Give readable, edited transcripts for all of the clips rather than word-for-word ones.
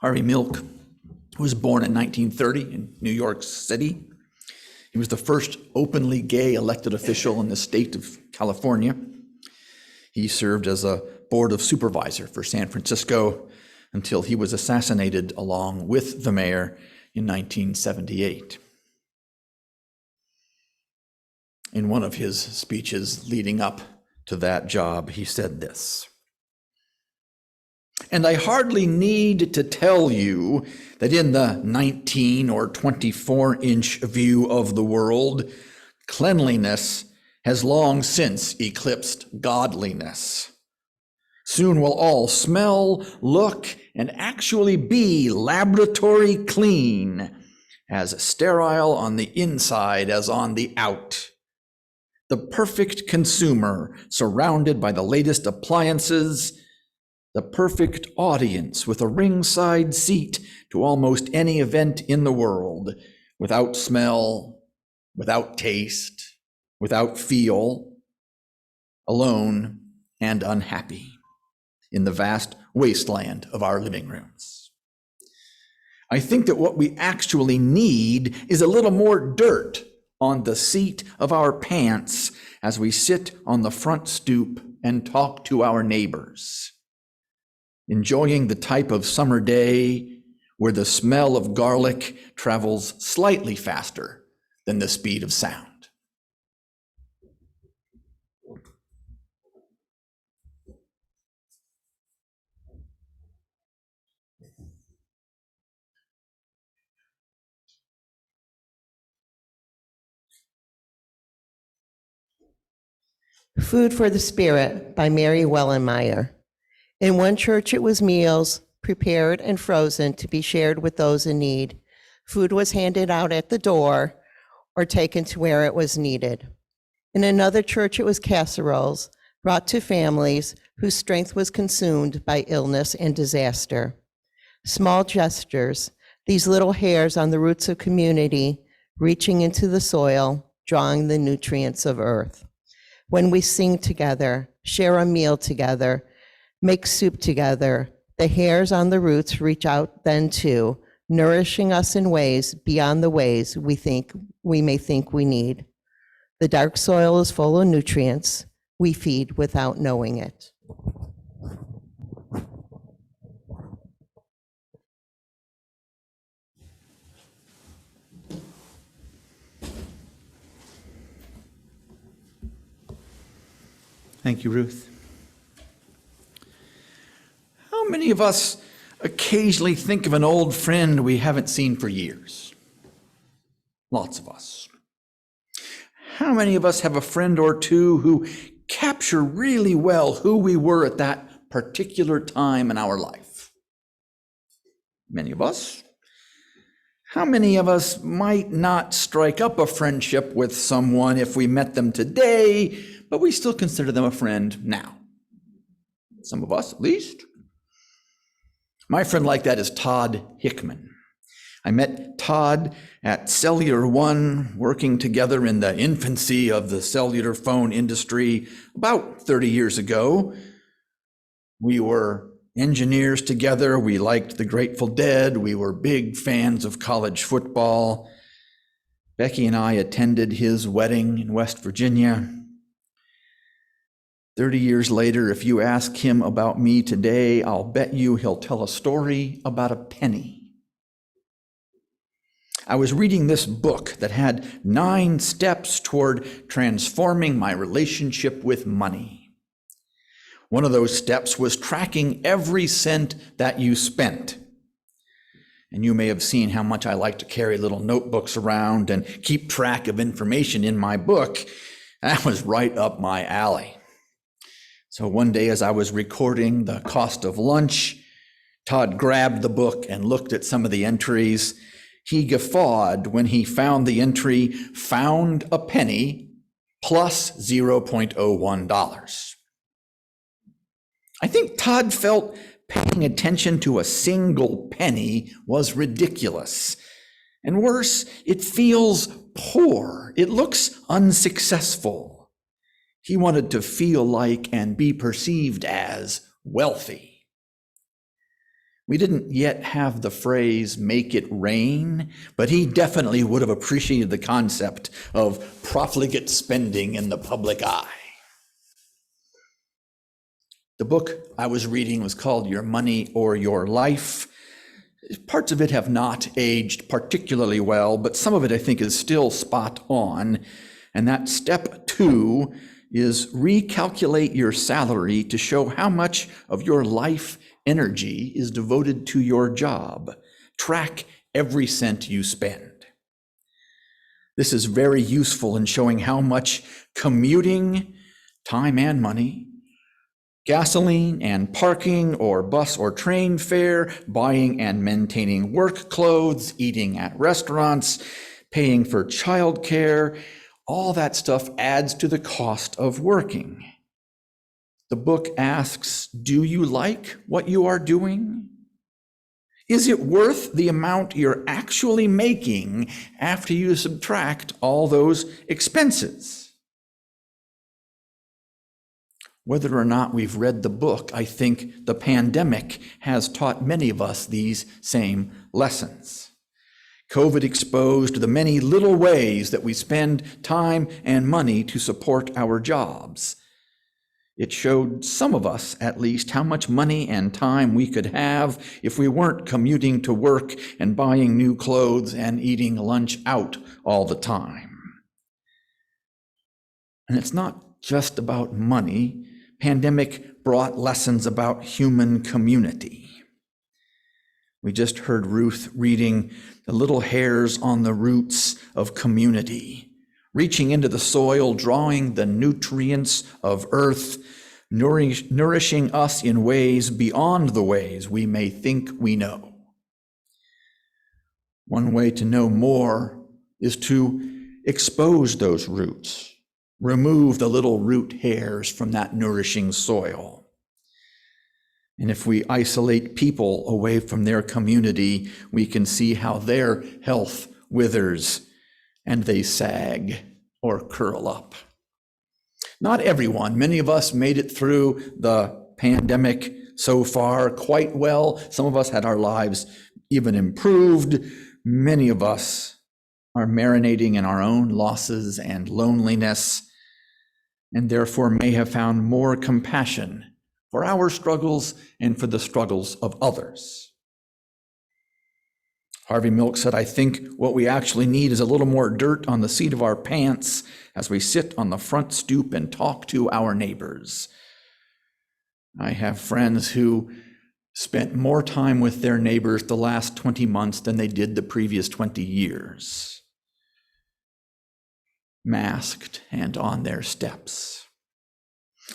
Harvey Milk was born in 1930 in New York City. He was the first openly gay elected official in the state of California. He served as a board of supervisor for San Francisco until he was assassinated along with the mayor in 1978. In one of his speeches leading up to that job, he said this: "And I hardly need to tell you that in the 19 or 24-inch view of the world, cleanliness has long since eclipsed godliness. Soon will all smell, look, and actually be laboratory clean, as sterile on the inside as on the out. The perfect consumer surrounded by the latest appliances, the perfect audience with a ringside seat to almost any event in the world, without smell, without taste, without feel, alone and unhappy in the vast wasteland of our living rooms. I think that what we actually need is a little more dirt on the seat of our pants as we sit on the front stoop and talk to our neighbors, enjoying the type of summer day where the smell of garlic travels slightly faster than the speed of sound." Food for the Spirit by Mary Wellenmeyer. In one church, it was meals prepared and frozen to be shared with those in need. Food was handed out at the door or taken to where it was needed. In another church, it was casseroles brought to families whose strength was consumed by illness and disaster. Small gestures, these little hairs on the roots of community, reaching into the soil, drawing the nutrients of earth. When we sing together, share a meal together, make soup together, the hairs on the roots reach out then too, nourishing us in ways beyond the ways we may think we need. The dark soil is full of nutrients we feed without knowing it. Thank you, Ruth. How many of us occasionally think of an old friend we haven't seen for years? Lots of us. How many of us have a friend or two who capture really well who we were at that particular time in our life? Many of us. How many of us might not strike up a friendship with someone if we met them today, but we still consider them a friend now? Some of us, at least. My friend like that is Todd Hickman. I met Todd at Cellular One, working together in the infancy of the cellular phone industry about 30 years ago. We were engineers together. We liked the Grateful Dead. We were big fans of college football. Becky and I attended his wedding in West Virginia. 30 years later, if you ask him about me today, I'll bet you he'll tell a story about a penny. I was reading this book that had 9 steps toward transforming my relationship with money. One of those steps was tracking every cent that you spent. And you may have seen how much I like to carry little notebooks around and keep track of information in my book. That was right up my alley. So one day as I was recording the cost of lunch, Todd grabbed the book and looked at some of the entries. He guffawed when he found the entry, "Found a penny plus $0.01. I think Todd felt paying attention to a single penny was ridiculous. And worse, it feels poor. It looks unsuccessful. He wanted to feel like and be perceived as wealthy. We didn't yet have the phrase "make it rain," but he definitely would have appreciated the concept of profligate spending in the public eye. The book I was reading was called Your Money or Your Life. Parts of it have not aged particularly well, but some of it I think is still spot on. And that step 2 is recalculate your salary to show how much of your life energy is devoted to your job. Track every cent you spend. This is very useful in showing how much commuting, time and money, gasoline and parking or bus or train fare, buying and maintaining work clothes, eating at restaurants, paying for childcare, all that stuff adds to the cost of working. The book asks, do you like what you are doing? Is it worth the amount you're actually making after you subtract all those expenses? Whether or not we've read the book, I think the pandemic has taught many of us these same lessons. COVID exposed the many little ways that we spend time and money to support our jobs. It showed some of us, at least, how much money and time we could have if we weren't commuting to work and buying new clothes and eating lunch out all the time. And it's not just about money. Pandemic brought lessons about human community. We just heard Ruth reading the little hairs on the roots of community, reaching into the soil, drawing the nutrients of earth, nourishing us in ways beyond the ways we may think we know. One way to know more is to expose those roots, remove the little root hairs from that nourishing soil. And if we isolate people away from their community, we can see how their health withers and they sag or curl up. Not everyone. Many of us made it through the pandemic so far quite well. Some of us had our lives even improved. Many of us are marinating in our own losses and loneliness, and therefore may have found more compassion for our struggles and for the struggles of others. Harvey Milk said, I think what we actually need is a little more dirt on the seat of our pants as we sit on the front stoop and talk to our neighbors. I have friends who spent more time with their neighbors the last 20 months than they did the previous 20 years, masked and on their steps.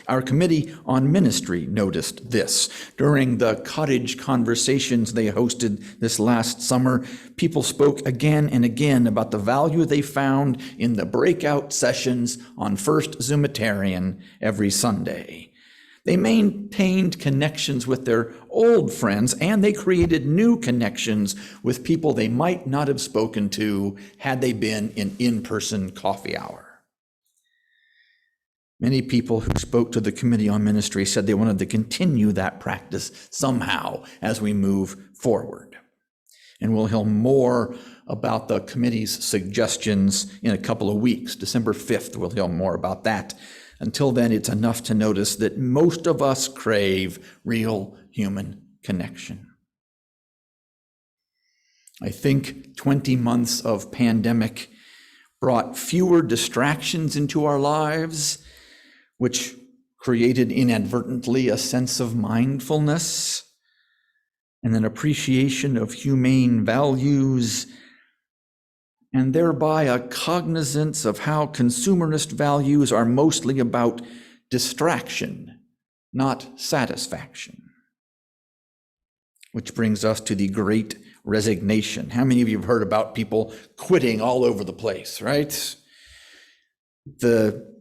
Our Committee on Ministry noticed this. During the cottage conversations they hosted this last summer, people spoke again and again about the value they found in the breakout sessions on First Zuumitarian every Sunday. They maintained connections with their old friends, and they created new connections with people they might not have spoken to had they been in in-person coffee hour. Many people who spoke to the Committee on Ministry said they wanted to continue that practice somehow as we move forward. And we'll hear more about the committee's suggestions in a couple of weeks. December 5th, we'll hear more about that. Until then, it's enough to notice that most of us crave real human connection. I think 20 months of pandemic brought fewer distractions into our lives, which created inadvertently a sense of mindfulness and an appreciation of humane values, and thereby a cognizance of how consumerist values are mostly about distraction, not satisfaction. Which brings us to the Great Resignation. How many of you have heard about people quitting all over the place, right? The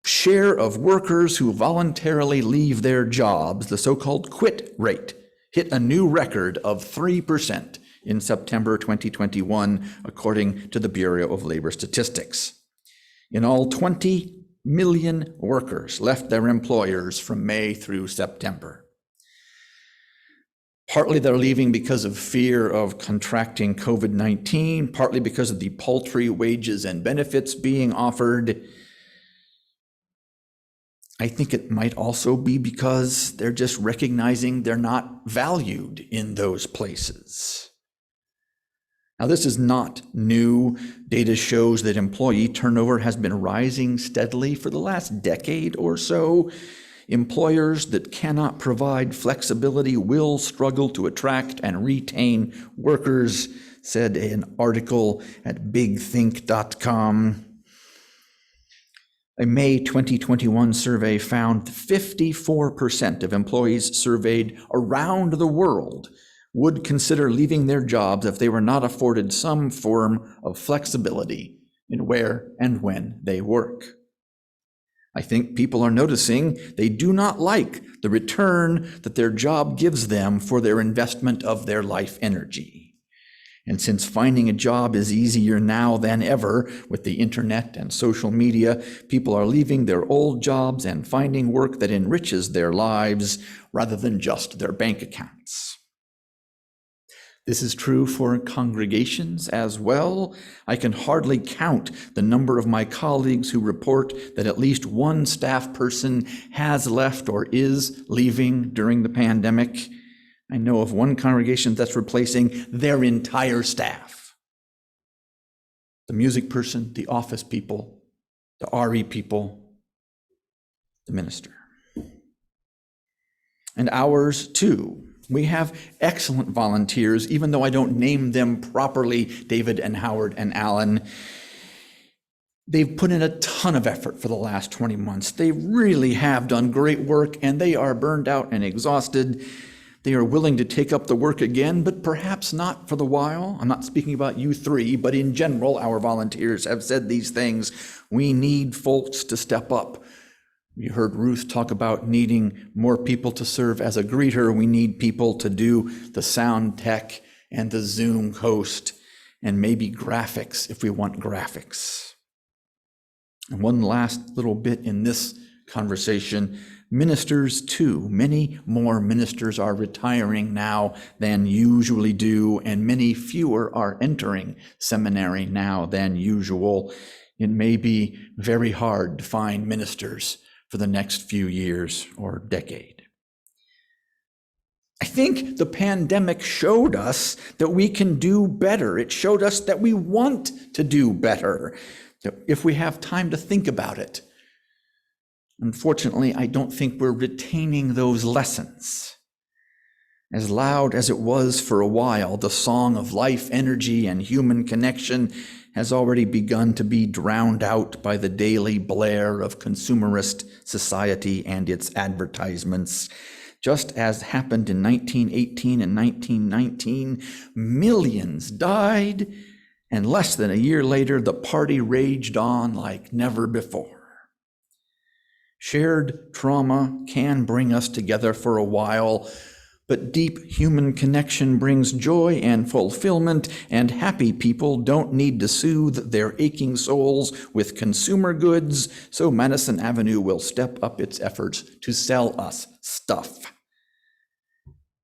share of workers who voluntarily leave their jobs, the so-called quit rate, hit a new record of 3% in September 2021, according to the Bureau of Labor Statistics. In all, 20 million workers left their employers from May through September. Partly they're leaving because of fear of contracting COVID-19, partly because of the paltry wages and benefits being offered. I think it might also be because they're just recognizing they're not valued in those places. Now, this is not new. Data shows that employee turnover has been rising steadily for the last decade or so. Employers that cannot provide flexibility will struggle to attract and retain workers, said an article at bigthink.com. A May 2021 survey found 54% of employees surveyed around the world would consider leaving their jobs if they were not afforded some form of flexibility in where and when they work. I think people are noticing they do not like the return that their job gives them for their investment of their life energy. And since finding a job is easier now than ever with the internet and social media, people are leaving their old jobs and finding work that enriches their lives rather than just their bank accounts. This is true for congregations as well. I can hardly count the number of my colleagues who report that at least one staff person has left or is leaving during the pandemic. I know of one congregation that's replacing their entire staff. The music person, the office people, the RE people, the minister. And ours too. We have excellent volunteers, even though I don't name them properly, David and Howard and Alan. They've put in a ton of effort for the last 20 months. They really have done great work, and they are burned out and exhausted. They are willing to take up the work again, but perhaps not for the while. I'm not speaking about you three, but in general, our volunteers have said these things. We need folks to step up. You heard Ruth talk about needing more people to serve as a greeter. We need people to do the sound tech and the Zoom host and maybe graphics if we want graphics. And one last little bit in this conversation, ministers too. Many more ministers are retiring now than usually do, and many fewer are entering seminary now than usual. It may be very hard to find ministers for the next few years or decade. I think the pandemic showed us that we can do better. It showed us that we want to do better, if we have time to think about it. Unfortunately, I don't think we're retaining those lessons. As loud as it was for a while, the song of life, energy, and human connection has already begun to be drowned out by the daily blare of consumerist society and its advertisements. Just as happened in 1918 and 1919, millions died, and less than a year later, the party raged on like never before. Shared trauma can bring us together for a while, but deep human connection brings joy and fulfillment, and happy people don't need to soothe their aching souls with consumer goods, so Madison Avenue will step up its efforts to sell us stuff.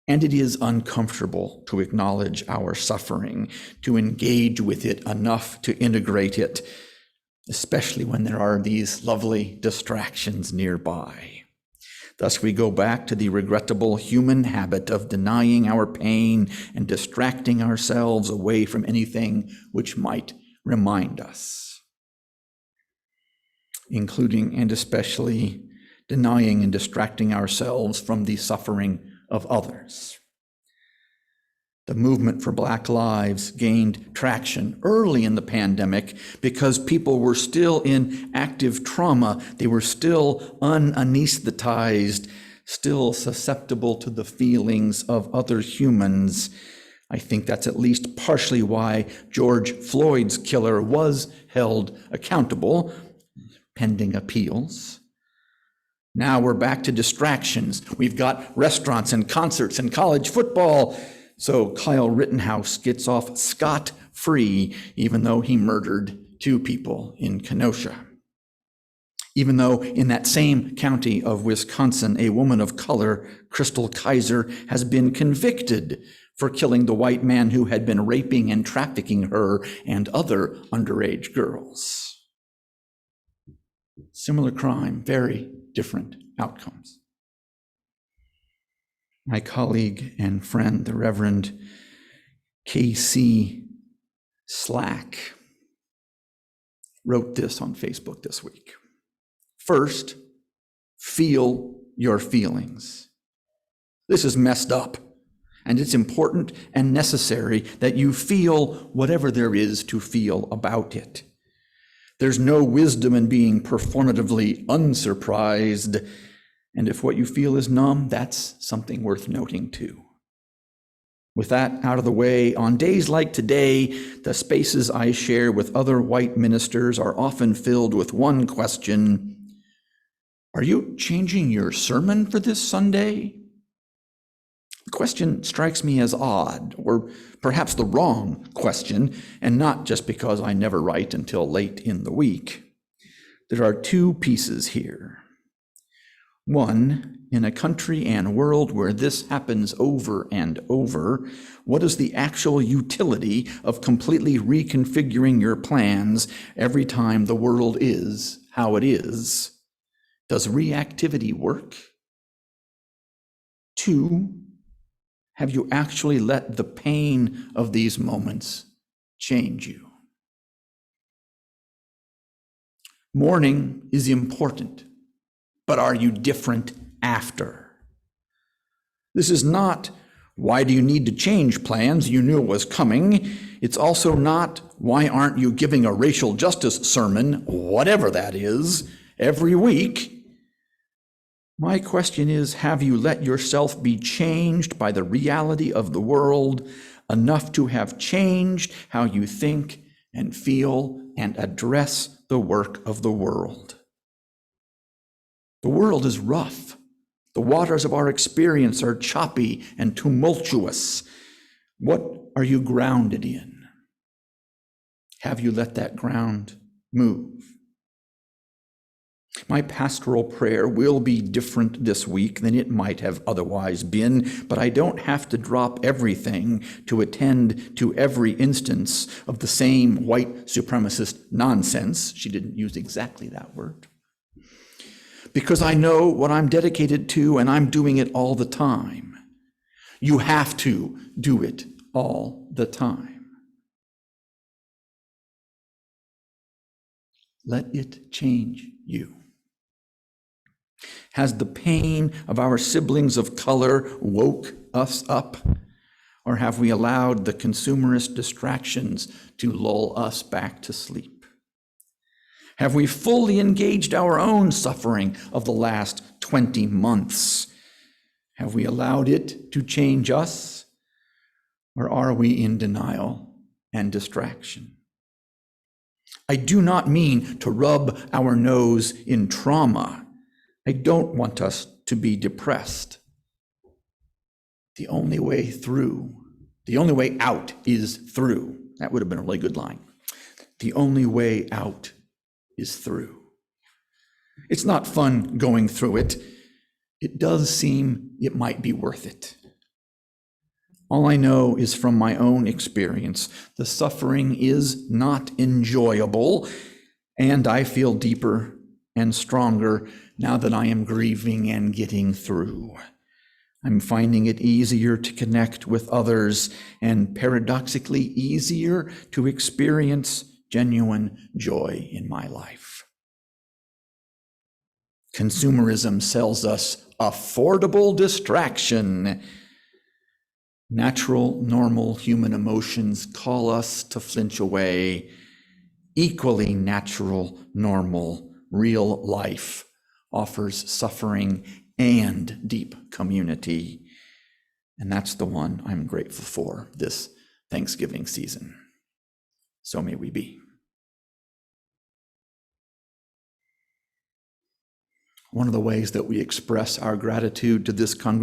And it is uncomfortable to acknowledge our suffering, to engage with it enough to integrate it, especially when there are these lovely distractions nearby. Thus, we go back to the regrettable human habit of denying our pain and distracting ourselves away from anything which might remind us, including and especially denying and distracting ourselves from the suffering of others. The movement for Black Lives gained traction early in the pandemic because people were still in active trauma. They were still unanesthetized, still susceptible to the feelings of other humans. I think that's at least partially why George Floyd's killer was held accountable, pending appeals. Now we're back to distractions. We've got restaurants and concerts and college football. So Kyle Rittenhouse gets off scot-free, even though he murdered 2 people in Kenosha. Even though in that same county of Wisconsin, a woman of color, Crystal Kaiser, has been convicted for killing the white man who had been raping and trafficking her and other underage girls. Similar crime, very different outcomes. My colleague and friend, the Reverend K.C. Slack, wrote this on Facebook this week. First, feel your feelings. This is messed up, and it's important and necessary that you feel whatever there is to feel about it. There's no wisdom in being performatively unsurprised, and if what you feel is numb, that's something worth noting too. With that out of the way, on days like today, the spaces I share with other white ministers are often filled with one question: are you changing your sermon for this Sunday? The question strikes me as odd, or perhaps the wrong question, and not just because I never write until late in the week. There are two pieces here. One, in a country and world where this happens over and over, what is the actual utility of completely reconfiguring your plans every time the world is how it is? Does reactivity work? Two, have you actually let the pain of these moments change you? Mourning is important, but are you different after? This is not, why do you need to change plans? You knew it was coming. It's also not, why aren't you giving a racial justice sermon, whatever that is, every week? My question is, have you let yourself be changed by the reality of the world enough to have changed how you think and feel and address the work of the world? The world is rough. The waters of our experience are choppy and tumultuous. What are you grounded in? Have you let that ground move? My pastoral prayer will be different this week than it might have otherwise been, but I don't have to drop everything to attend to every instance of the same white supremacist nonsense. She didn't use exactly that word. Because I know what I'm dedicated to, and I'm doing it all the time. You have to do it all the time. Let it change you. Has the pain of our siblings of color woke us up? Or have we allowed the consumerist distractions to lull us back to sleep? Have we fully engaged our own suffering of the last 20 months? Have we allowed it to change us? Or are we in denial and distraction? I do not mean to rub our nose in trauma. I don't want us to be depressed. The only way out is through. That would have been a really good line. The only way out is through. It's not fun going through it. It does seem it might be worth it. All I know is from my own experience, the suffering is not enjoyable, and I feel deeper and stronger now that I am grieving and getting through. I'm finding it easier to connect with others and paradoxically easier to experience genuine joy in my life. Consumerism sells us affordable distraction. Natural, normal human emotions call us to flinch away. Equally natural, normal, real life offers suffering and deep community. And that's the one I'm grateful for this Thanksgiving season. So may we be. One of the ways that we express our gratitude to this congregation